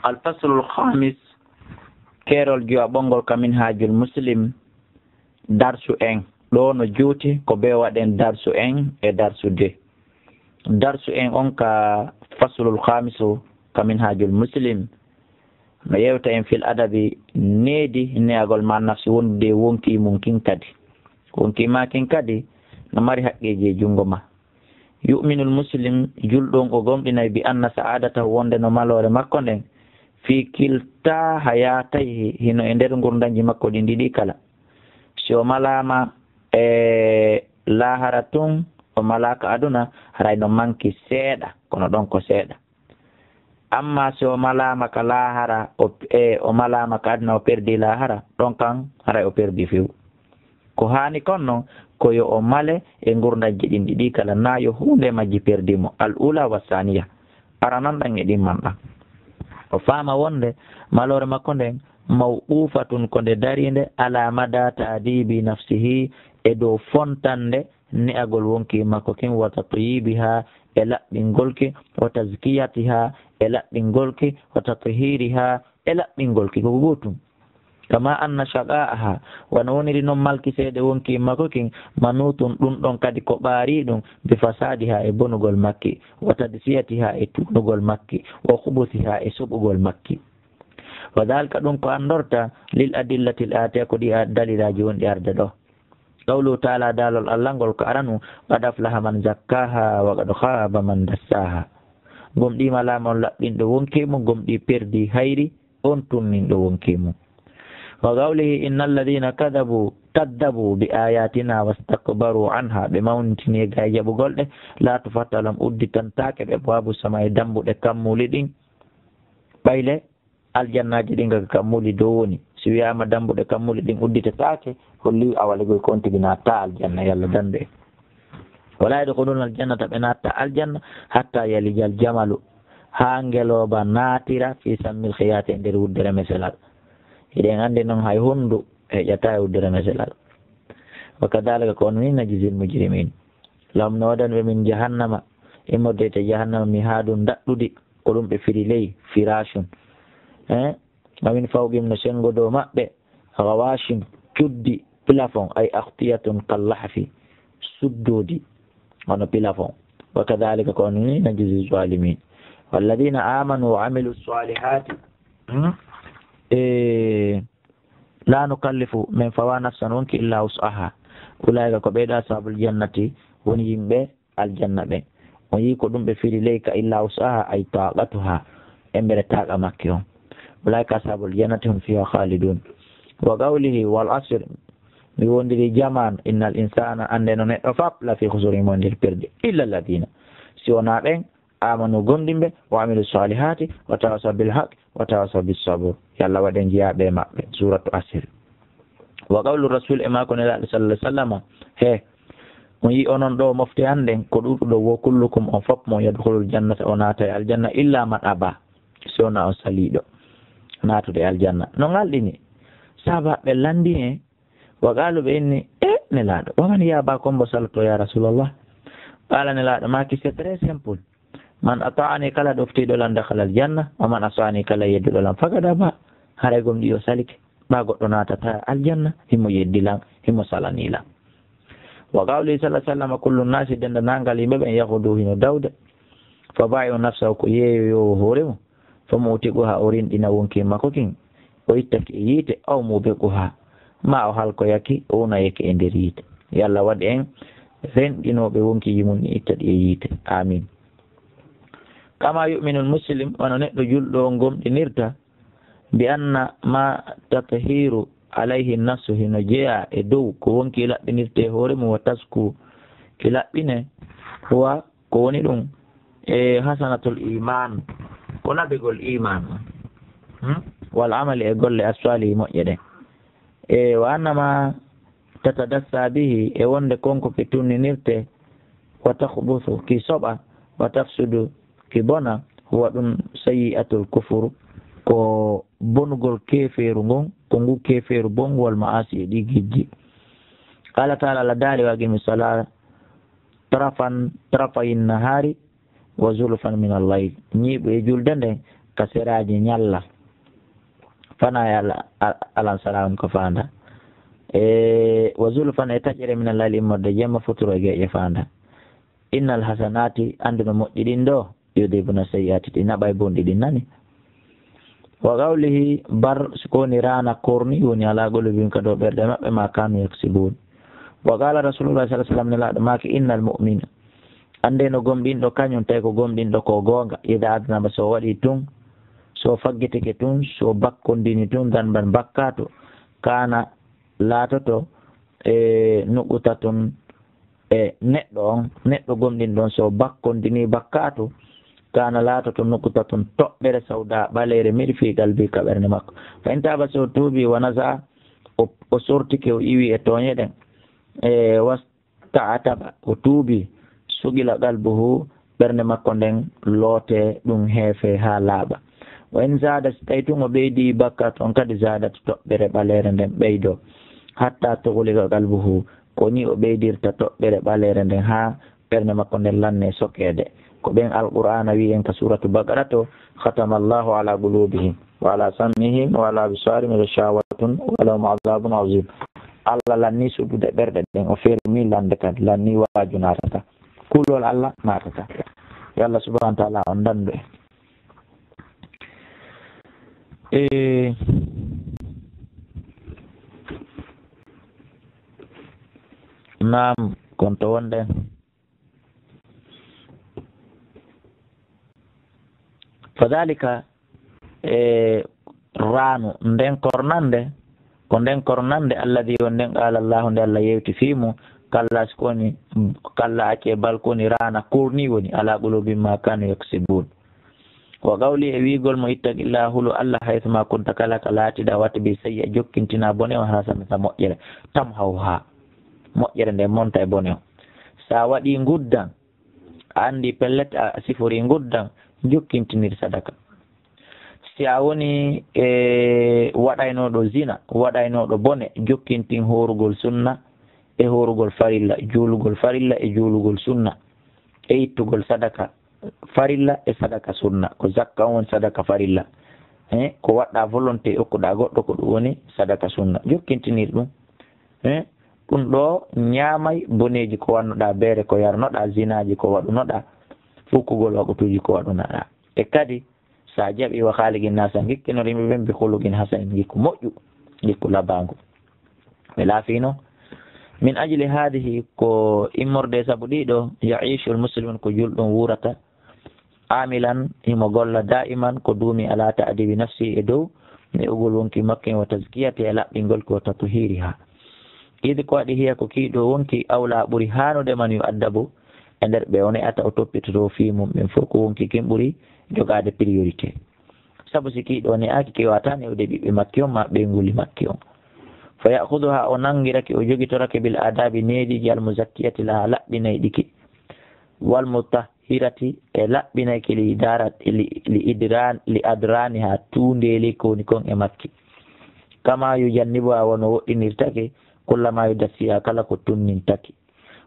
الفصل الخامس كيرول جو بونغول كمنهاج المسلم دارسو ان دون جوتي كو بي وادن دارسو ان e darsu de darsu en on ka faslul khamisu كمنهاج المسلم no yewta en fil adabi needi neagol ma nafsi wonde wonki mumkin kadi wonki ma kin kadi no mari haqqeje jungo ma yu'minul muslim juldon o gomdinay bi anna sa'adata wonde no malore makko nden fi kilta hayatayhi hino e nder gurdanji makko ɗi ɗiɗi kala so malama e laharatun o malaka aduna haray no manki seeɗa kono ɗon ko seeɗa amma so malama ka lahara o malama ka aduna o perdi lahara ɗon kan haray o perdi few ko hani konno ko yo o male e gurdanji ɗin ɗiɗi kala na yo hunde majji perdimo al ula wa saniya aranan ɗan e ɗimman ɗan o faama wonde malore makko nden mawqufatun ko nde darinde ala mada ta'dibi nafsihi e dow fontande ne'agol wonki makko kin wa tatyibiha e laɓɓingolki wa tazkiyatiha e laɓɓingolki wa tathhiriha e laɓɓingolki ko gotum kama anna shaqa'aha wana woniri noon malki seede wonki makko kin manutun ɗum ɗon kadi ko ɓaari ɗum bi fasadiha e bonugol makki wa tadfiyatiha e tunugol makki wa khubuthiha e soɓugol makki wa dalika ɗum ko andorta lil adillati l-atiya ko ɗi dalilaji wonɗi arde ɗo qawlu taala dalol allah ngol ko aranu qad aflaha man zakkaha wa qad khaba man dassaha gomɗi malama on laɓɓinɗo wonki mum gomɗi perdi hayri on tunninɗo wonki mum wa qawlihi innal ladina kaddabu bi ayatina wastakbaru anha ɓe mawnitini ga jaɓugol ɗe la tufattalam udditantake ɓe babu sama e dambuɗe kammuli ɗin ɓayle aljannaji ɗin ga kammuli dow woni si wiyama dambuɗe kammuli ɗin udditetake holli awalegoy kon tigi natta aljanna yalla dande en wala yadkhuluna aljannata ɓe natta aljanna hatta yalijal jamalu ha ngeloba natira fi sammil khiyati e nder wuddere meselal eɗen andi noon hay hondu heƴata e wuddere meselal wa kadalika ko on ni najzil mujrimin lam no waɗanɓe min jahannama immordete jahannama mi haɗum daɗɗuɗi ko ɗum ɓe firi ley firashun mamin fawqim no sengo dow maɓɓe gawashin cuddi plafond ay ahtiyatun kallahfi suddodi hono plafond wa kadalika ko on ni najzi zalimin walladina amanu wa amilu salihati la nukallifu min fawa nafsan wonki illa wus'aha ulaika ko ɓeyɗo ashabul jannati woni yimɓe aljanna ɓe on yi ko ɗum ɓe firi leyka illa wus'aha ay taqatuha e mbere taqa makki on ulaika ashabul jannati hum fiha khalidun wa qawlihi wal asr mi wondiri jaman innal insana ande no neɗɗo fap la fi khusuri mo ndir perde illa alladina si wona ɓen amanu gondimɓe wa amilu salihati wa tawasaw bil haqq wa tawasaw bis sabr yalla waɗen jiyaɓe maɓɓe suratu asir wa qawlu rasul e mako nelaɗo sallallahu alaihi wasallam he on yi onon ɗo mofte hannden ko ɗuɗɗo wo kullukum on fop mo yadkhulul jannata o naata e aljanna illa man aba si wona on saliɗo natude e aljanna no ngalɗini sahabaɓe landine wa qalu ɓe inni nelaɗo waman yaba kombo salato ya rasulallah qala nelaɗo maki c'est très simple man ata'ani kala ɗoftiɗo lan dakhala aljanna wa man asani kala yedduɗo lan fagada ba haray gom ɗi o salike ɓa goɗɗo natata aljanna himo yeddilan himo salanilan wa qawli sallallahu alaihi wasallam kullu nasi dendanangal yimɓe ɓen yahudu hino dawde fa ba'i'u nafsahu ko yeeyoyo hoore mum fa mutiqu ha o rinɗina wonki makko kin o ittaki e yiite aw mubiqu ha ma o halko yaki o wona yake e nder yiite yalla waɗi en renɗinoɓe wonkiji mum ni itta ɗi e yiite amin kama yu'minul muslim wano neɗɗo julɗo gomɗinirta bi anna ma tathiru alayhi nafsu hino jeeya e dow ko wonki laɓɓinirte hoore mum wa tasku ki laɓɓine huwa ko woni ɗum e hasanatul iman ko naɓigol iman wal amali e golle asfali moƴƴe ɗen e wa annama tatadassa bihi e wonde konko ki tunninirte wa takhbuthu ki soɓa wa tafsudu ki bona huwa ɗum sayi'atul kufur ko bonugol keferu ngon ko ngu keferu bongol ma'asi e ɗi gijji qala ta'ala la dali wa gimi sala tarafayin nahari wa zulfan min al-layl ñiɓe e julde nden kaseraji nyalla fana ya alan salam ko fanda wa zulfan e tajere min allal immorde jemma futuro ge fanda innal hasanati anduno moƴƴiɗin ɗo yudibuna sayyiati ɗi naɓay bonɗi ɗin nani wa qawlihi bar sukoni rana korni woni ala golubin ka ɗo ɓerɗe maɓɓe ma kanu yaksibun wa qala rasulullah sallallahu alaihi wasallam nelaɗo maki innal mu'mina ande no gomɗinɗo kañum tawi ko gomɗinɗo ko gonga ida adnaba so waɗi tun so faggitike tun so bakkondini tun ganban bakkato kana laatoto e nuɓuta tun e neɗɗo on neɗɗo gomɗinɗon so bakkondini bakkato kana laatoto nuɓuta tun toɓɓere sawda ɓalere mirfigal bi ka ɓernde makko fa intaba so tuubi wanasa o sortike o iwi e toñeɗen e wasta'ataba o tuubi sugila qalbuhu ɓernde makko nden loote ɗum heefe ha laaɓa wa in zada si tawi tun o ɓeydi bakkat on kadi zadata toɓɓere ɓalere nden ɓeydo hatta tugulika qalbuhu ko ni o ɓeydirta toɓɓere ɓalere nden ha ɓernde makko nden lanne sokede ko ɓen alqur'ana wi en ka suratu baqara to khatama allahu ala qulubihim wa ala sam'ihim wa ala absarihim ghishawatun wa lahum adhabun azim. Allah lanni suɓude ɓerɗe ɗen o fermi lande kadi lanni waaju natata kulol Allah natata yo Allah subhanahu wa ta'ala on dandu e naam konto wonde fadhalika ranu nden kornande ko nden kornande alladi on nden qala Allahu nde Allah yewti fimu kalla skoni kalla ake balkoni rana kurni woni ala qulubin ma kanu yaksibun wa qawli e wigol mo ittaqillahu hulu Allah haythuma kunta kala kalatiɗa watta bi sayya jokkintina bone o ha samata moƴƴere tam hawha moƴƴere nde monta e bone o sa waɗi guddan a andi pellet a sifori guddan jokkintinir sadaka si a woni e waɗaynoɗo zina waɗaynoɗo bone jokkintin horugol sunna e horugol farilla juulugol farilla e juulugol sunna e ittugol sadaka farilla e sadaka sunna ko zakka on sadaka farilla ko waɗɗa volonté okkuɗa goɗɗo ko ɗum woni sadaka sunna jokkintinir ɗum ɗum ɗo ñaamay boneji ko wannoɗa beere ko yarnoɗa zinaji ko waɗunoɗa fukkugol waɓutuji ko waɗunoɗa e kadi sa jaɓi wa haaligin nasa gikkinor yimɓe ɓen bi hulugin hasanin gikku moƴƴu gikku labangu ɓe laafino min ajli hadihi ko immorde saabu ɗiɗo yaishu lmuslimun ko julɗum wurata amilan himo golla da'iman ko duumi ala ta'dibi nafsi e dow ne'ugol wonki makke wa tazkiyati e laɓɓingol ko tatuhiriha idi ko waɗi hiya ko kiiɗo wonki awla ɓuri hanude man yu addabu e nder ɓe o ne'ata o toppitoto fi mum ɓen fof ko wonki kin ɓuri jogade priorité saabu si kiiɗo ne'aki kewata newde ɓiɓɓe makki on ma ɓe nguli makki on fa yahuduha o nangirake o jogitorake bil adabi neediji almuzakkiyati laha laɓɓinay ɗiki wal mutahhirati e laɓɓinayki li adrani ha tuundeli kowoni kon e makki kama yujannibu ha wono woɗɗinirtake kullama yudassiha kala ko tunnintaki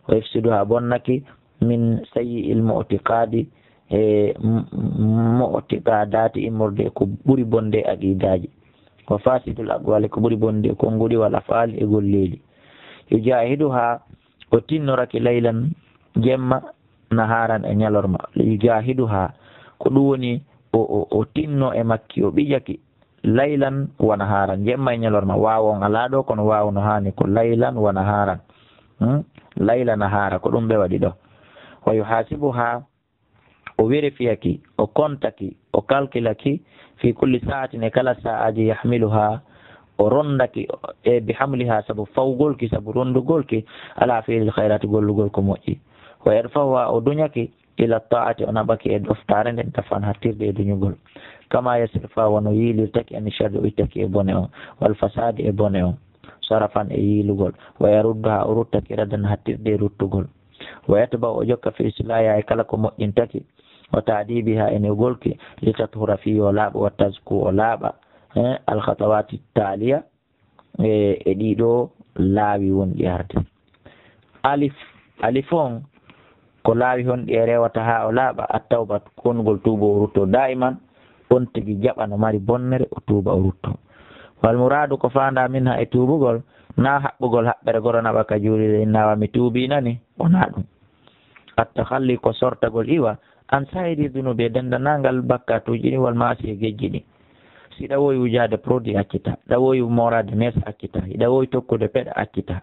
o efsidu ha bonnaki min sayyi il mu'tiqadi e mu'tiqadati immorde ko ɓuri bonde aqidaji wa fasidul aqwali ko ɓuri bonde konngudi wala faali e golleji yujahiduha o tinnorake laylan jemma naharan e ñalorma yujahiduha ko ɗum woni o tinno e makki o ɓijaki laylan wa naharan jemma e ñalorma wawon ala ɗo kono wawno hani ko laylan wa naharan layla nahara ko ɗum ɓe waɗi ɗo wa yuhasibuha o vérifiyaki o kontaki o calculaki fi kulli sa'atin e kala sa'aji yahmiluha o rondaki e bihamliha sabu fawgolki sabu rondugolki ala fi'lil khayrati gollugol ko moƴƴi wa yarfahuha o duñaki ila ta'ati o naɓaki e doftare nden tafan hattirde e duñugol kama yasirfa wono yiilirtaki ani sharri o ittaki e bone on wal fasadi e bone on sarafan e yiilugol wa yarudduha o ruttaki radan hattirde e ruttugol wa yatba o jokka fi silaya e kala ko moƴƴintaki wa ta'dibiha e newgolki li tathura fi o laaɓa wa tazku o laaɓa alkhatawati taliya e ɗiɗo laawi wonɗi arde alif on ko laawi honɗi e rewata ha o laaɓa attawbat kongol tuubo o rutto da'iman on tigi jaɓa no mari bonnere o tuuba o rutto. wal muradu ko fanda min ha e tuubugol na haɓɓugol haɓɓere goro naɓa ka juulide innawa mi tuubi nani wona ɗum. attahalli ko sortagol iwa an sayidi dunuɓe dendanangal bakkatuji ɗi wal maasi e gejji ɗi. siɗa wowi wujade produit accita, ɗa wowi morade mes accita, hiɗa wowi tokkude peɗa accita,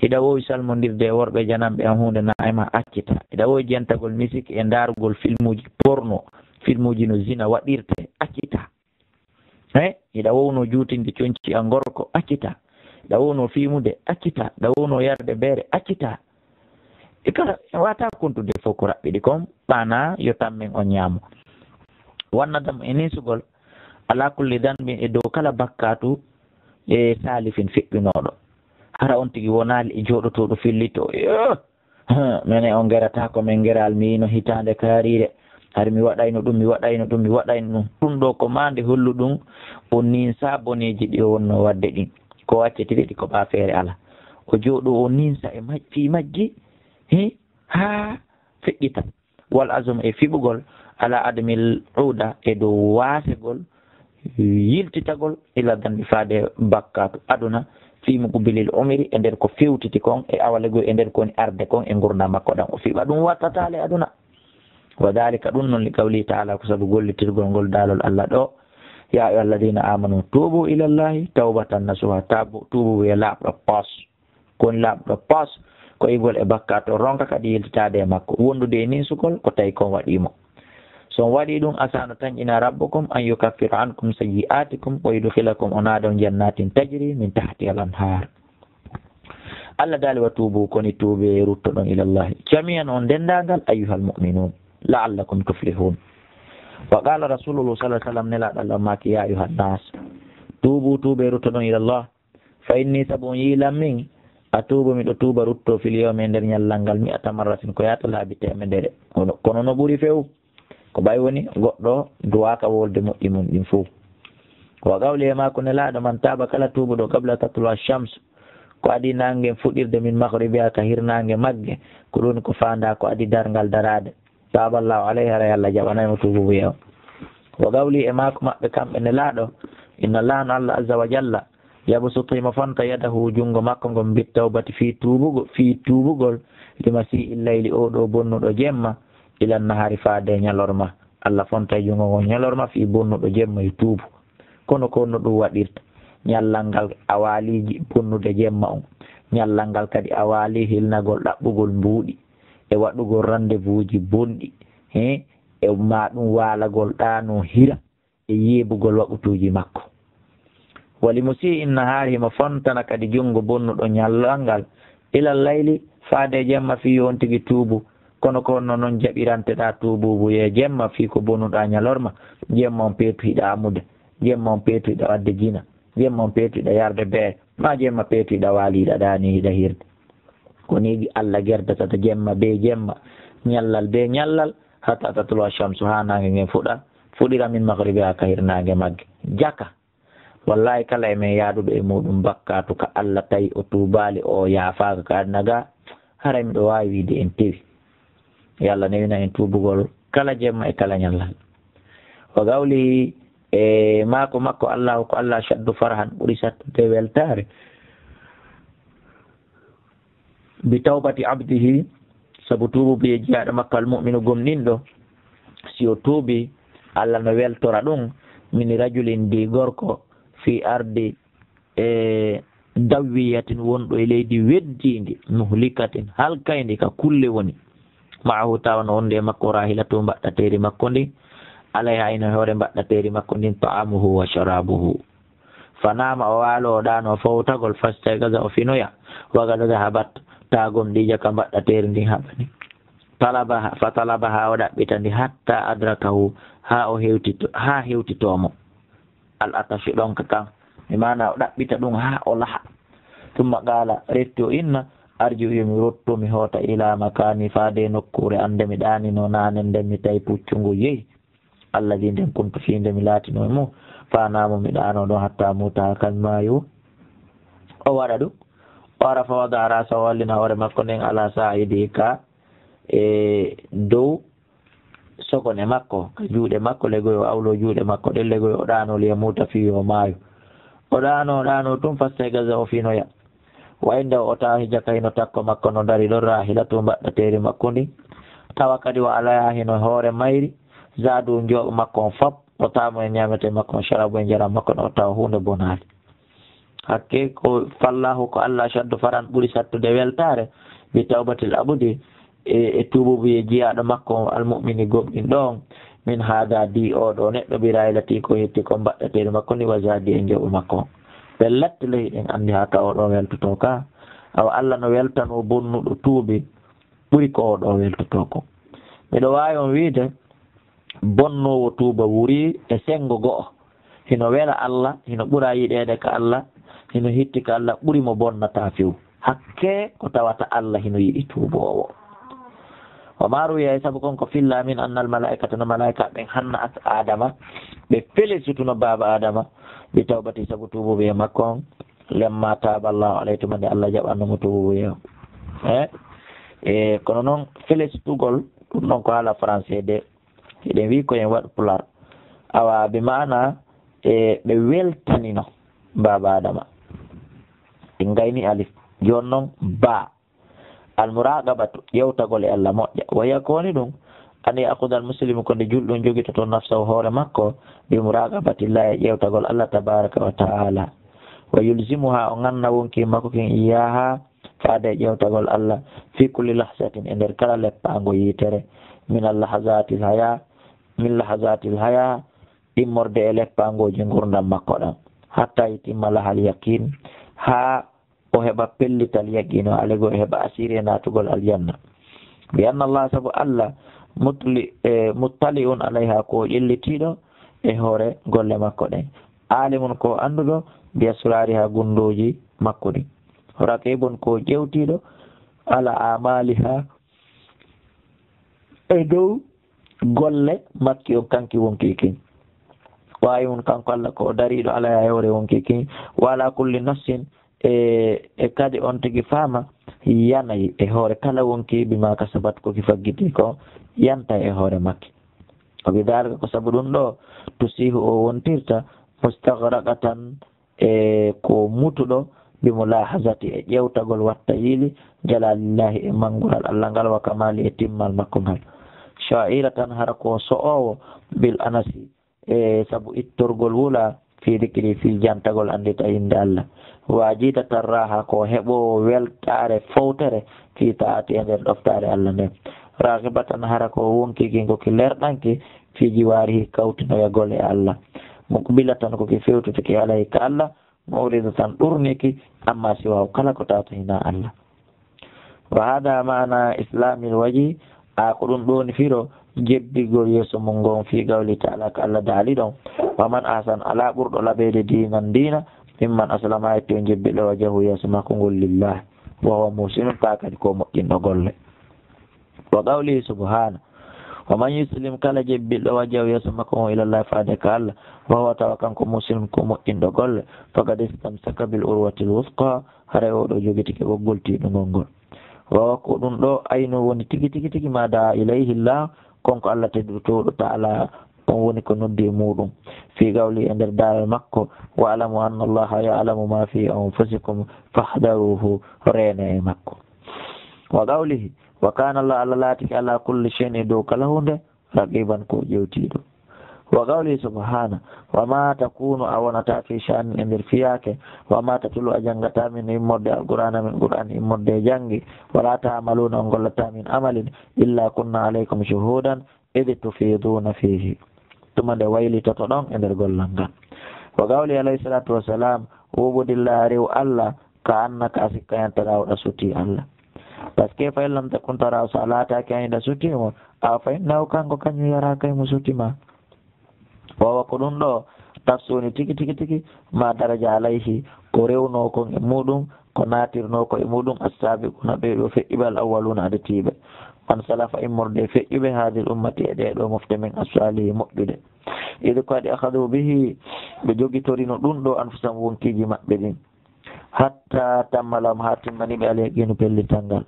hiɗa wowi salmodirde e worɓe janamɓe an hunde naima accita, hiɗa wowi jentagol musique e darugol filmuji porno, filmuji no zina waɗirte accita. hiɗa wowno juutinde coñci an gorko accita, hiɗa wowno fimude accita, hiɗa wowno yarde beere accita. e kala wata kontude fof ko raɓɓiɗi kom ɓana yo tammin on ñaamo wannadam e nisugol ala kulli danɓin e dow kala bakkatu e salifin feɓɓinoɗo hara on tigi wonali e joɗotoɗo fillito mene on geratako min geral mi yino hitande kaarire har mi waɗayno ɗum mi waɗayno ɗum ɗum ɗo ko mande hollu ɗum o ninsa boneji ɗi o wonno wadde ɗin ko waccetiri ɗi ko ɓa feere ala o jooɗo o ninsa e fi majji ha feƴƴita wal azum e fiɓugol ala adamil uda e dow wasegol yiltitagol ila danɗi faade bakkatu aduna fimugu bilil umiri e nder ko fewtiti kon e awalego e nder koni arde kon e gurdam makko ɗan o fiɓa ɗum wattatale aduna wa dalika ɗum noon li qawli taala ko saabu gollitirgol ngol daalol Allah ɗo ya ayyuha alladina amanu tubu ilallahi tawbatan nasuha tubu wiye laaɓɗo pos koni laaɓɗo pos ko igol e bakkato ronka kadi yiltitade e makko wondude e nisugol ko tawi kon waɗimo son waɗi ɗum asano tan ina rabbukum an yukaffira ankum sayyi'atikum wa yudkhilakum onaɗon jannatin tajri min tahti al anhar. Allah dali wa tubu koni tuube ruttoɗon ilallahi jami'an on dendagal ayyuhal mu'minun la'allakum tuflihun. wa qala rasulullah sallallahu alaihi wasallam nelaɗo Allah maki ya ayyuhan nas tubu tuube ruttoɗon ilallah fa inni sabon yilam min a tuuba miɗo tuuba rutto fil yawmi e nder ñallal ngal mi ata marratin ko yata laabi temedere kono no ɓuri few ko ɓay woni goɗɗo duwaka wolde moƴƴi mum ɗin fof. wa gawli e mako nelaɗo man taba kala tuubuɗo qabla tatlu'a shams ko adi nangue fuɗirde min maghribiha ka hirnangue magge ko ɗum ko fanda ko adi dargal darade taballahu alayhi hara Allah jaɓanaymo tuubu wiya o. wa gawli e mako maɓɓe kamɓe nelaɗo inna Allah no Allah azza wa jalla yabsutima fanta yadahu jungo makko ngon bit tawbati fi tuubugol limasi illayli oɗo bonnuɗo jemma ila nahari faade ñalorma Allah fonta jungo ngon ñalorma fi bonnuɗo jemma e tuubu kono ko no ɗum waɗirta ñallal ngal awaliji bonnude jemma on ñallal ngal kadi awali hilnagol ɗaɓɓugol mbuuɗi e waɗugol rendez-vous ji bonɗi e ma ɗum walagol ɗano hira e yeɓugol waɓutuji makko. wali musi in nahari mo fontana kadi jungo bonnuɗo ñallal ngal ilal layli faade jemma fi on tigi tuubu kono kono noon jaɓiranteɗa tuububu ye jemma fi ko bonnuɗa ñalorma jemma on peetuyiɗa amude jemma on peetuyiɗa wadde jina jemma on peetuyiɗa yarde bee ma jemma peetuyiɗa waaliɗa ɗani hiɗa hirde ko ni Allah gerdatata jemma be jemma ñallal be ñallal hatta tatlu'a shamsu ha nangue ngen fuɗira min maghribiha ka hirnangue magge jaka wallahi kala e men yaaduɗo e muɗum bakkatu ka Allah tawi o tuubali o yaafaka ka adnaga hara miɗo wawi wiide en tewi yallah newina en tuubugol kala jemma e kala ñallal. wa gawli e mako makko Allah ko Allah shaddu farhan ɓuri sattude weltare bi tawbati abdihi sabu tuubu be jiyaɗo makko al mu'minu gomninɗo si o tuubi Allah no weltora ɗum min rajulin di gorko fi ardi e dawiyatin wonɗo e leydi weddindi muhlikatin halkayndi ka kulle woni maahu tawana wonde makko rahilatu mbaɗɗateri makko ndi alayha ino hoore mbaɗɗateri makko ndin ta'amuhu wa sharabuhu fanama o waalo o ɗano fowtagol fastaygaza o finoya wagada zahabat tagom ɗija ka mbaɗɗateri ndin haɓani fa talaba ha o ɗaɓɓita ndi hatta adrakahu ha hewtitomo al atashi ɗon ka kan mi mana o ɗaɓɓita ɗum ha o laha tumma qala retto inna arju mi rotto mi hoota ila makani faade nokkure ande mi ɗanino nane nden mi tawi puccungu yehi Allah di nden kunto fi nde mi laatino e mum fanamo mi ɗano ɗon hatta muta kan mayu o waɗa ɗum o ara fa wada rasa wallina hoore makko nden ala sa'idi ka e dow sogone makko juuɗe makko legoy o awlo juuɗe makko ɗen legoy o ɗanoli e muta fi o maayo o ɗano tum faste gaza o finoya wayde o tawa hija kayno takko makko no dari ɗon rahila to mbaɗɗateri makko ndi tawa kadi o alaya hino hoore mayri zadu jooɓo makko on fop o tawamo e ñamete makko on sharabu e jaram makko ɗo o tawa hunde bonade hakke ko fallahu ko Allah shaddu faran ɓuuri sattude weltare bi tawbatil abudi e tububu e jiyaɗo makko almumini gomɗin ɗon min haada di oɗo neɗɗo ɓiraylati ko hetti ko mbaɗɗateri makko ni wasadi e jooɓo makko ɓe latti lehi ɗen andi ha ka oɗo weltoto ka awa Allah no weltano bonnuɗo tuubi ɓuri ko oɗo weltoto ko miɗo wawi on wiide bonnowo tuuba wuri e sengo go'o hino wela Allah hino ɓura yiɗede ka Allah hino hitti ka Allah ɓuri mo bonnata few hakke ko tawata Allah hino yiɗi tuubowo wa maru ya sabu kon ko filla min annal malaikata no malaika ɓen hanna at adama ɓe felicituno baba adama bi tawbati sabu tuuboɓe makko on lemma taballahu alayhi tumande Allah jaɓannomo tuuboɓe e kono noon felicitugol ɗum ɗon ko haala français de eɗen wi koyen waɗ pular awa bi mana ɓe weltanino baba adama ɗi gayni alif joni noon ba almuraqabatu ƴewtagol e Allah moƴƴa waya kowoni ɗum an yakuda almuslimu ko nde julɗum jogito to nafsa o hoore makko bi muraqabatillahi e ƴewtagol Allah tabaraka wa taala wa yulzimuha o ganna wonki makko ken iyaha faade e ƴewtagol Allah fi kulli lahsatin e nder kala leppango yitere min lahazatil haya immorde e leppangoji gurdam makko ɗam hatta yitimma lahal yakin ha o heɓa pellital yaqino alego o heɓa asiri e natugol aljanna bi anna Allah sabu Allah muttali on alayha ko ƴellitiɗo e hoore golle makko ɗen alimun ko anduɗo bi asrari ha gundoji makko ɗi raqibun ko ƴewtiɗo ala amaliha e dow golle makki on kanki wonki kin wawi on kanko Allah ko dariɗo ala ya hewre wonki kin wala kulli nafsin e kadi on tigi faama yanayi e hoore kala wonki bima kasabat ko ki faggiti ko yanta e hoore makki o bidalika ko sabu ɗum ɗo tusihu o wontirta mustaghraqatan e ko mutuɗo bimulahazati e ƴewtagol watta yiili jalalillahi e mangulal Allah ngal wa kamali e timmal makko ngal sha'iratan hara ko so'owo bil anasi e sabu ittorgol wula fi dikri fil jantagol andita inde Allah wajida tarraha ko heɓo weltare fowtere fi taati e nder ɗoftare Allah nden raqibatan hara ko wonkiki ko ki lerɗanki fi jiwarihi kawtinoya gole Allah mukbilatan ko ki fewtutiki alayhi ka Allah mawridatan ɗurniki amma siwaw kala ko tawta hina Allah wa hada mana islamil waji a ko ɗum ɗoni firo jebdigol yeeso mum ngon fi gawli taala ko Allah daali ɗon waman asan ala ɓurɗo laɓede dinan dina mimman aslama etti o jebbiɗo wajahu yeeso makko ngol lillahi wawa muslimun ka kadi ko moƴƴinɗo golle wa qawlihi subhana waman yuslim kala jebbiɗo wajahu yeeso makko ngo ilallahi faade ka Allah wawa tawa kanko muslim ko moƴƴinɗo golle faqad istamsaka bil urwatil wusqa haray oɗo jogitike ɓoggol tiɗugol ngol wawa ko ɗum ɗo ayno woni tigi tigi ma da ilayhi llah konko Allah teddutoɗo taala on woni ko noddi e muɗum fi gawli e nder dawal makko wa alamu anna allaha ya'lamu ma fi anfusikum fahdaruhu rene e makko wa gawlihi wa kana Allah Allah laatiki ala kulli shay'in e dow kala hunde raqiban ko ƴewtiɗo wa gawlihi subhana wa ma takunu a wonata fi sha'nin e nder fiyake wa ma tatulu a janggata min immorde alqur'ana min qur'an immorde e janggi wala ta'maluna on gollata min amalin illa kunna alaykum shuhudan id tufiduna fihi tuma nde waylitoto ɗon e nder gollal ngal wa gawli alayhi salatu wassalam ubudillah rew Allah ka annaka a sikka yantarawɗa suti Allah par ce que fa lam takun taraw so a laataki ayiɗa sutimo a fa innahu kanko kañum yara kaymo sutima wawa ko ɗum ɗo tafsoni tigi ma daraja alayhi ko rewno kon e muɗum ko natirno ko e muɗum assabiquna ɓeɗo feƴƴiɓe al awwaluna adetiɓe on salafa immorde feƴƴuɓe hadil ummati e ɗeɗo mofte men asalihi moƴƴude iɗo ko adi ahadu bihi ɓe jogitorino ɗum ɗo anfusam wonkiji maɓɓe ɗin hatta tammalam ha timmaniɓe ala yaqinu pellital ngal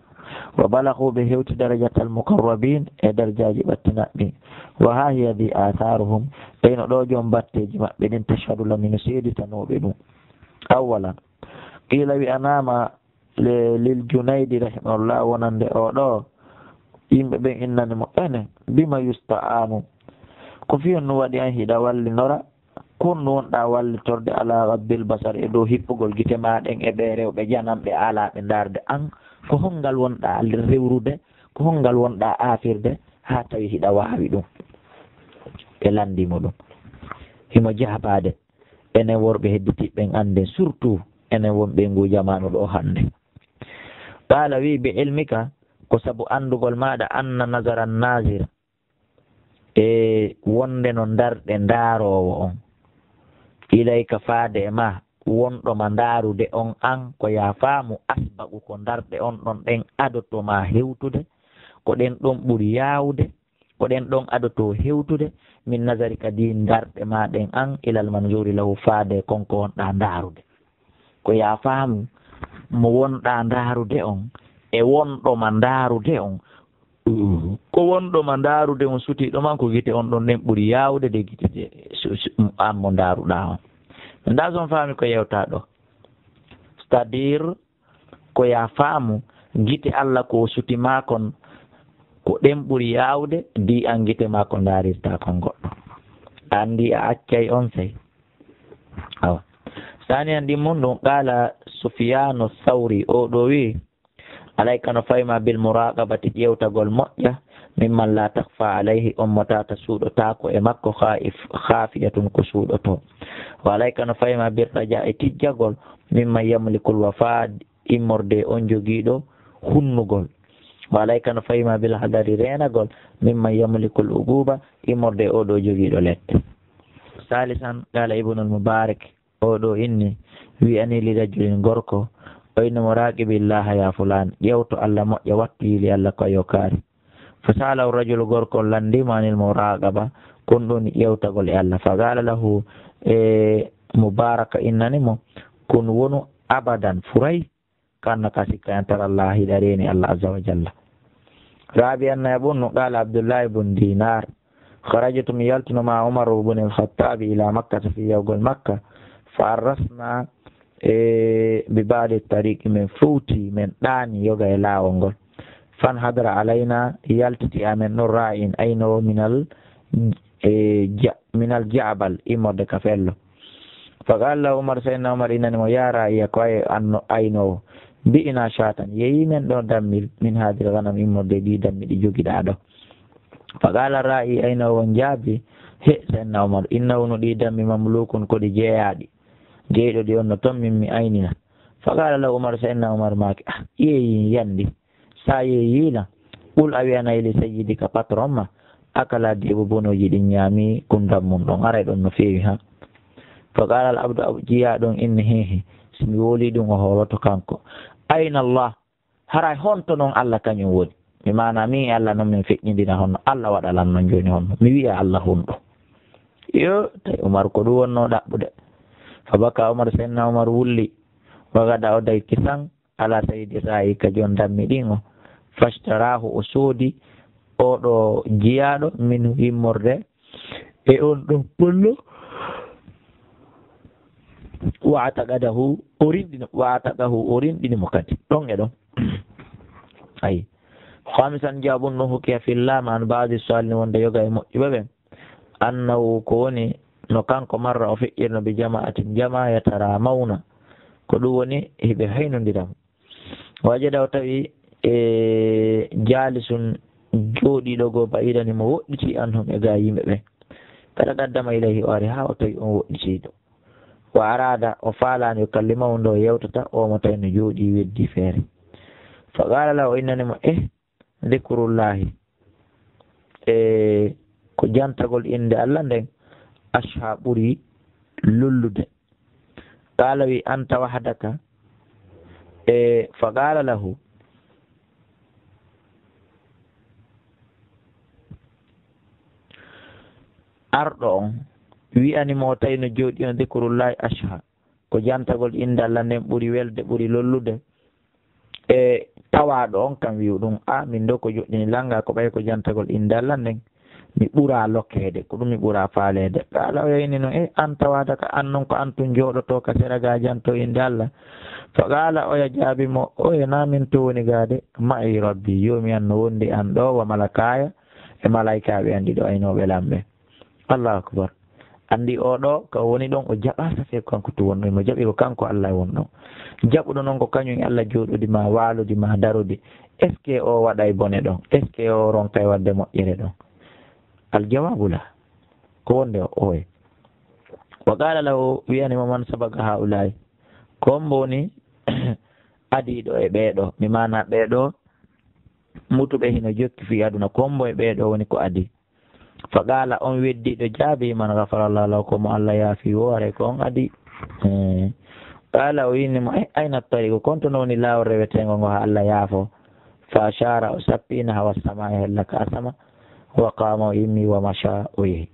وبلغوا بهوت درجة المقربين درجة بتنابي وها هي ذي آثارهم بين روجهم باتجمع بين تشهد لمن سيد تنوبنوا. أولا قيل بأنام للجنيد رحمه الله ونند أولا يمبين إنني مؤمن بما يستعان كفي نوادي هيدا والنورا kun wonɗa wallitorde ala rabbil basar e dow hippugol gite maɗen e ɓe rewɓe janamɓe alaɓe darde an ko hongal wonɗa rewrude ko hongal wonɗa afirde ha tawi hiɗa wawi ɗum ɓe landimo ɗum himo jabade enen worɓe hedditiɓɓen ande surtout enen wonɓe ngu jamanu ɗo hande. Qala wi bi ilmika ko sabu andugol maɗa anna nazara nasir e wonde no darɗe ndarowo on ilayka faade e ma wonɗoma ndarude on an ko ya faamu asbaɓu ko darɗe on ɗon ɗen adotoma hewtude ko ɗen ɗon ɓuri yawde ko ɗen ɗon adoto hewtude min nazari kadi darɗe maɗen an ilal manjuri lahu faade konko wonɗa ndarude ko ya faamu mo wonɗa ndarude on e wonɗoma ndarude on ko wonɗoma ndarude on sutiɗo man ko gite on ɗon ɗen ɓuri yawde de gite an mo ndaruɗa on nda son faami ko yewta ɗo c'est à dire ko ya faamu gite Allah ko suti makon ko ɗen ɓuri yawde di an gite makon ndarirta kon goɗɗo andi a accay on sey awa sani andi mum ɗum qala Sufyanu Thawri o ɗo wi alayka no fayma bil muraqabati ƴewtagol moƴƴa mimman la takfa alayhi on mo tata suuɗotako e makko khafiyatun ko suuɗoto wa alayka no fayma bir raja e tijjagol mimman yamlikul wafa immorde on jogiiɗo hunnugol wa alayka no fayma bil hadari renagol mimman yamlikul uguba immorde oɗo jogiiɗo leɗɗe. Salisan qala ibnul mubarak oɗo inni wi'ani li rajulin gorko o inni muraqibillaha ya fulan ƴewto Allah moƴƴa wattu yili Allah ko yokari fa sala rajulu gorko landima anil muraqaba kon ɗon ƴewtagol e Allah fa qala lahu mubaraka innanimo kun wonu abadan furay kanna kasika yantar Allah hiɗareni Allah azza wa jalla. Rabi anna yabunnu qala Abdullah ibn Dinar kharajtu mi yaltuno ma Umar ibn al-Khattab ila Makkah fi yawgol Makkah fa arrasna bi ba'di tariqi min fuuti min ɗaani yoga e laawol ngol fan hadara alayna yaltiti amen non ra'in ayno minal jabal immorde ka fello fa qala Umar sayyidina Umar inani mo yara iya ko aynowo mbi'ina shatan yeyi men ɗo dammil min hadir ganam immorde ɗi dammi ɗi jogiɗa ɗo fa qala ra'i aynowo jaabi he sayyidina Umar innahu no ɗi dammi mamlukun koɗi jeeyaɗi jeeɗo ɗi on no ton min mi aynina fa qala lahu Umar sayyidina Umar maki yeeyi yandi sa yeeyina ɓul a wiyanayi li sayyidika patron ma akala deebo bonoji ɗin ñaami kundam mum ɗon aray ɗon no feewi ha fa qala al abdu jiya ɗon inni hehe somi woli ɗum o horoto kanko ayna Allah haray honto noon Allah kañum woni mi mana min Allah noon min feƴƴidina honno Allah waɗalan noon joni honno mi wiya Allah hunɗo yo tawi Umar ko ɗum wonno ɗaɓɓude fa baka Umar sayyidina Umar wulli wagada o day kisan ala sayidi rayi ka jon dammi ɗin o fashtarahu o soodi oɗo jiyaɗo min himmorde e on ɗon pollo wa'ataqadahu o rinɗinimo kadi ɗon e ɗon ayi khamisan jabun no hukiya fillah ma an ba'di salni wonde yoga e moƴƴuɓe ɓen annahu ko woni no kanko marra o feƴƴirno bi jama'atin jama yatara mawna ko ɗum woni hiɓe haynodiram wajeda o tawi e jalisun jooɗiɗo go bayidanimo woɗɗiti anhum e ga yimɓe ɓe kada qaddama ilayhi o ari ha o tawi on woɗɗitiɗo o arada o falani o kallimahu ndo yewtata omo tawi no jooɗi weddi feere fa qala lahu o innanimo dhikrullahi ko jantagol inde Allah nden asha ɓuri lullude qala wi anta wahdaka fa qala lahu arɗo on wi'animo tawi no jooɗi on dhikrullahi asha ko jantagol inde Allah nden ɓuri welde ɓuri lollude e tawaɗo on kam wi'u ɗum min ɗo ko joƴƴini langa ko ɓay ko jantagol inde Allah nden mi ɓura lokkede ko ɗum mi ɓura faalede ala o yayni no an tawada ka an noon ko an tun joɗoto ka seraga janto inde Allah to qala oya jaabimo oye namin to woni gade ma'i rabbi yomi an no wondi an ɗo wa malakaya e malaikaɓe andi ɗo aynoɓe lamɓe. Allahu akbar. Andi oɗo ko woni ɗon o jaɓata fe kanko to wonɗo mo jaɓi ko kanko Allah won ɗon jaɓuɗo noon ko kañum Allah joɗudi ma waludi ma darudi est ce que o waɗay bone ɗon est ce que o ronkay wadde moƴƴere ɗon aljawabu la ko wonde o oye wa qala lahu wiyanimo man sabaga haulay komboni adiɗo e ɓeeɗo mi mana ɓeeɗo mutuɓe hino jokki fi aduna kombo e ɓeeɗo woni ko adi fa qala on weddiɗo jaabi man gafarallahu lahu komo Allah yaafi woore ko on adi qala o yinimo ayna tariqu kontono woni laawol rewetego ngo ha Allah yaafo fa ashara o sappina hawa sama e hella ka sama wa qama o yimmi wa masha o yehi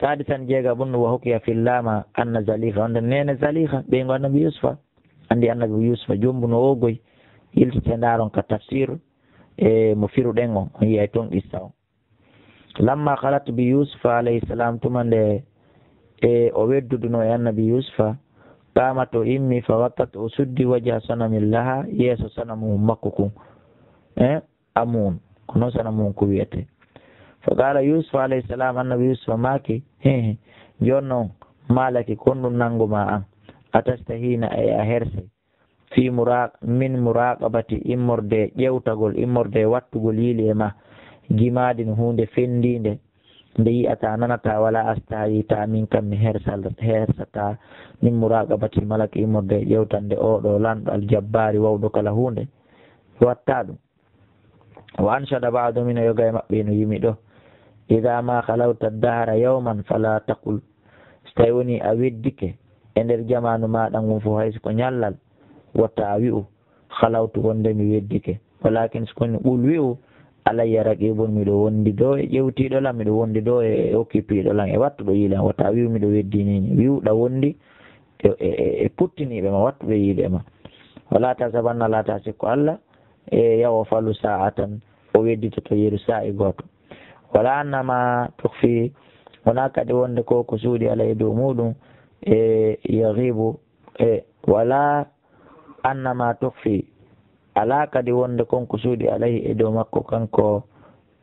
sadisan jeega bunnu wa hukiya fillama anna zaliha onde nene zaliha ɓeygo annabi yusufa andi annabi yusufa jombuno ogoy yiltite ndaron ka tafsir e mo firuɗen on on yiyay toon qissa on lamma halat bi yusufa alayhi salam tuma nde o wedduduno e annabi yusufa qama to immi fa wattat o suddi wajha sanamil laha yeeso sanamu makko kum amun ko noon sanamu ko wiyete fa qala yusufa alayhi salam annabi yusufa maki jon noon malaki kon ɗum nanguma an atastahina e a herse fi min muraqabati immorde ƴewtagol immorde wattugol yiili e ma gimadin hunde fendinde nde yiyata nanata wala astayi ta min kam mi hersata min muraqabati malaki immorde ƴewtande oɗo lanɗo aljabbari wawɗo kala hunde watta ɗum wa anshada ba'du min yoga e maɓɓe no yimi ɗo ida ma halawta dahara yawman fala taqul so tawi woni a weddike e nder jamanu maɗa ngun fo hayso ko ñallal watta a wi'u halawtu wonde mi weddike walakin sokoni ɓul wi'u alayya raqibun miɗo wondi ɗo e ƴewtiɗo lam miɗo wondi ɗo e okkipiɗo lam e wattuɗo yiilan watta wi'u miɗo weddinini wi'uɗa wondi e puttiniɓe ma wattuɓe yiiɗe ma wala ta sabanna lata sikko Allah e yawo falu sa'atan o wedditoto yeru sa'i goto wala annama tukfi wona kadi wonde ko suuɗi alay dow muɗum e yahibu wala annama tukfi ala kadi wonde konko suuɗi alayhi e dow makko kanko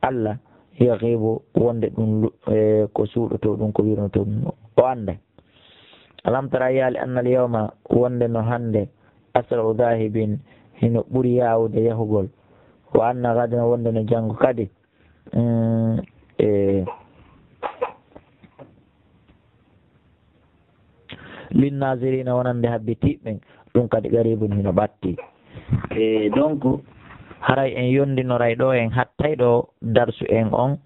Allah yahibu wonde ɗum ko suuɗoto ɗum ko wirnoto ɗum o anda alam tara yaali annal yawma wonde no hande asra'u dhahibin hino ɓuri yawude yahugol wa anna gadina wonde no janngo kadi linnazirina wonande habbitiɓɓen ɗum kadi garibun hino ɓatti donc haray en yondinoray ɗo en hattay ɗo darsu en on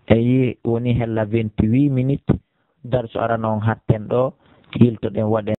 e yi woni hella 28 minutes darsu arano on hatten ɗo yiltoɗen waɗen